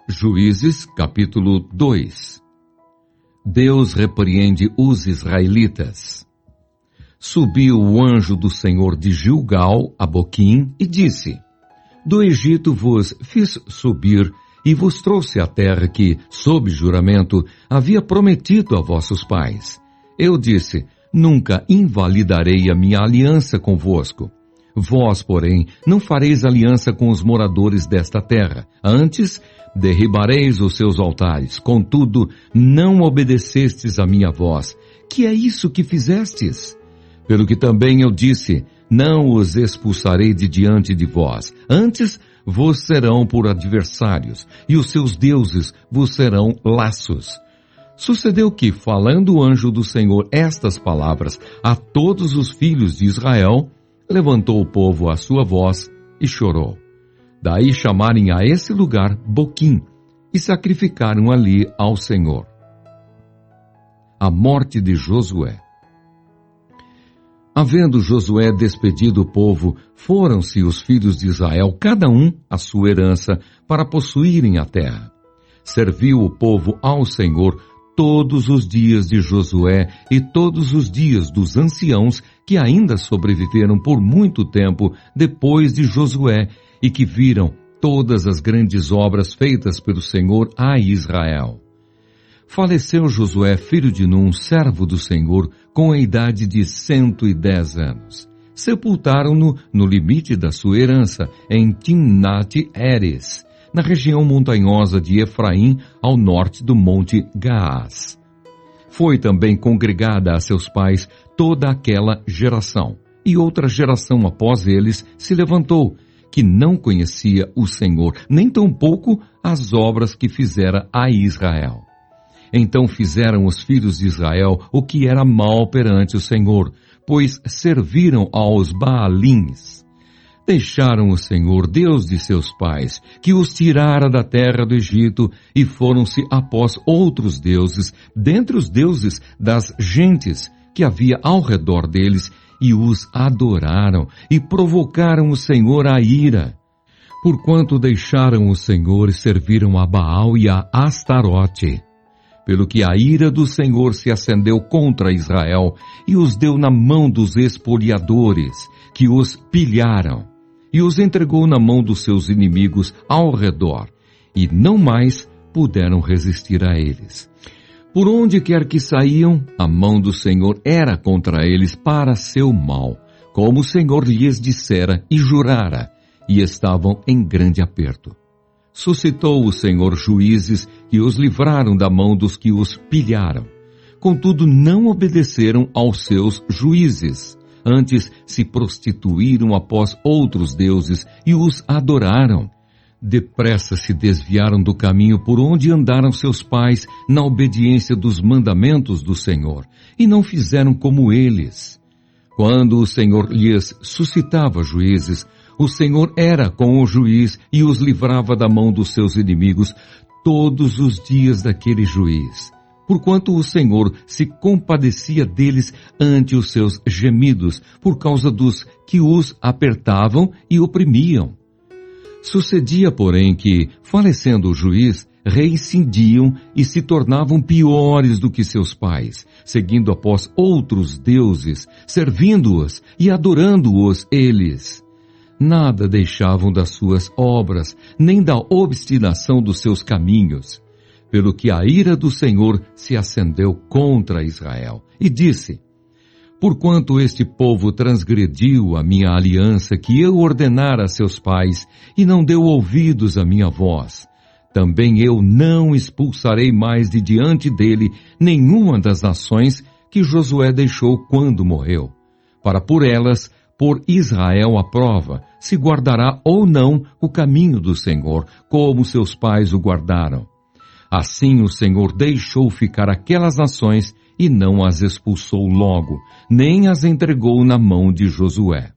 Juízes, capítulo 2. Deus repreende os israelitas. Subiu o anjo do Senhor de Gilgal a Boquim e disse: Do Egito vos fiz subir e vos trouxe a terra que, sob juramento, havia prometido a vossos pais. Eu disse: Nunca invalidarei a minha aliança convosco. Vós, porém, não fareis aliança com os moradores desta terra. Antes, derribareis os seus altares. Contudo, não obedecestes a minha voz. Que é isso que fizestes? Pelo que também eu disse: Não os expulsarei de diante de vós. Antes, vos serão por adversários, e os seus deuses vos serão laços. Sucedeu que, falando o anjo do Senhor estas palavras a todos os filhos de Israel, levantou o povo a sua voz e chorou. Daí chamarem a esse lugar Boquim, e sacrificaram ali ao Senhor. A morte de Josué. Havendo Josué despedido o povo, foram-se os filhos de Israel, cada um à sua herança, para possuírem a terra. Serviu o povo ao Senhor todos os dias de Josué e todos os dias dos anciãos que ainda sobreviveram por muito tempo depois de Josué e que viram todas as grandes obras feitas pelo Senhor a Israel. Faleceu Josué, filho de Num, servo do Senhor, com a idade de 110 anos. Sepultaram-no no limite da sua herança, em Timnat-Heres, na região montanhosa de Efraim, ao norte do monte Gaás. Foi também congregada a seus pais toda aquela geração, e outra geração após eles se levantou, que não conhecia o Senhor, nem tampouco as obras que fizera a Israel. Então fizeram os filhos de Israel o que era mal perante o Senhor, pois serviram aos Baalins. Deixaram o Senhor, Deus de seus pais, que os tirara da terra do Egito, e foram-se após outros deuses, dentre os deuses das gentes que havia ao redor deles, e os adoraram, e provocaram o Senhor à ira. Porquanto deixaram o Senhor e serviram a Baal e a Astarote. Pelo que a ira do Senhor se acendeu contra Israel, e os deu na mão dos espoliadores, que os pilharam, e os entregou na mão dos seus inimigos ao redor, e não mais puderam resistir a eles. Por onde quer que saíam, a mão do Senhor era contra eles para seu mal, como o Senhor lhes dissera e jurara, e estavam em grande aperto. Suscitou o Senhor juízes que os livraram da mão dos que os pilharam. Contudo, não obedeceram aos seus juízes. Antes se prostituíram após outros deuses e os adoraram. Depressa se desviaram do caminho por onde andaram seus pais na obediência dos mandamentos do Senhor, e não fizeram como eles. Quando o Senhor lhes suscitava juízes, o Senhor era com o juiz e os livrava da mão dos seus inimigos todos os dias daquele juiz. Porquanto o Senhor se compadecia deles ante os seus gemidos, por causa dos que os apertavam e oprimiam. Sucedia, porém, que, falecendo o juiz, reincindiam e se tornavam piores do que seus pais, seguindo após outros deuses, servindo-os e adorando-os eles. Nada deixavam das suas obras, nem da obstinação dos seus caminhos. Pelo que a ira do Senhor se acendeu contra Israel, e disse: Porquanto este povo transgrediu a minha aliança que eu ordenara a seus pais, e não deu ouvidos à minha voz, também eu não expulsarei mais de diante dele nenhuma das nações que Josué deixou quando morreu, para por elas pôr Israel à prova, se guardará ou não o caminho do Senhor, como seus pais o guardaram. Assim o Senhor deixou ficar aquelas nações e não as expulsou logo, nem as entregou na mão de Josué.